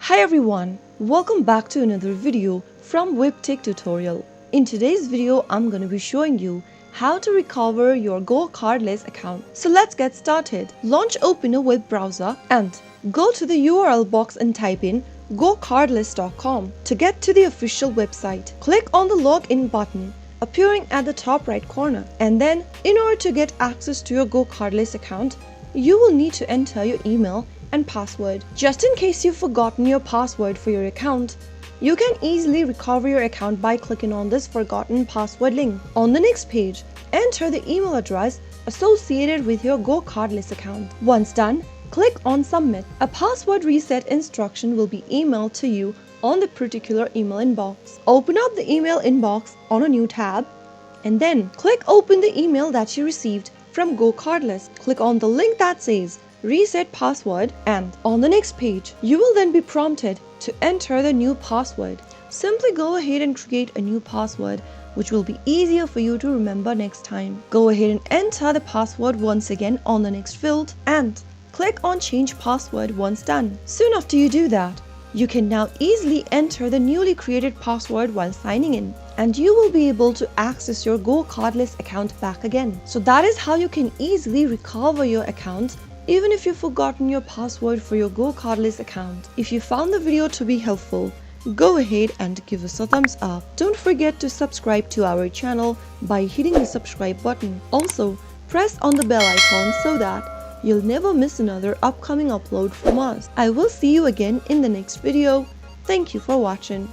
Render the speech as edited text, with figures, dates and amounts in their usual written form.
Hi everyone, welcome back to another video from Webtech Tutorial. In today's video, I'm going to be showing you how to recover your GoCardless account. So let's get started. Open a web browser and go to the URL box and type in GoCardless.com to get to the official website. Click on the login button appearing at the top right corner, and then in order to get access to your GoCardless account, you will need to enter your email and password. Just in case you've forgotten your password for your account, you can easily recover your account by clicking on this forgotten password link. On the next page, enter the email address associated with your GoCardless account. Once done, click on submit. A password reset instruction will be emailed to you on the particular email inbox. Open up the email inbox on a new tab and then click open the email that you received from GoCardless. Click on the link that says reset password, and on the next page you will then be prompted to enter the new password. Simply go ahead and create a new password, which will be easier for you to remember next time. Go ahead and enter the password once again on the next field and click on change password once done. Soon after you do that, you can now easily enter the newly created password while signing in, and you will be able to access your GoCardless account back again. So that is how you can easily recover your account even if you've forgotten your password for your GoCardless account. If you found the video to be helpful, go ahead and give us a thumbs up. Don't forget to subscribe to our channel by hitting the subscribe button. Also, press on the bell icon so that you'll never miss another upcoming upload from us. I will see you again in the next video. Thank you for watching.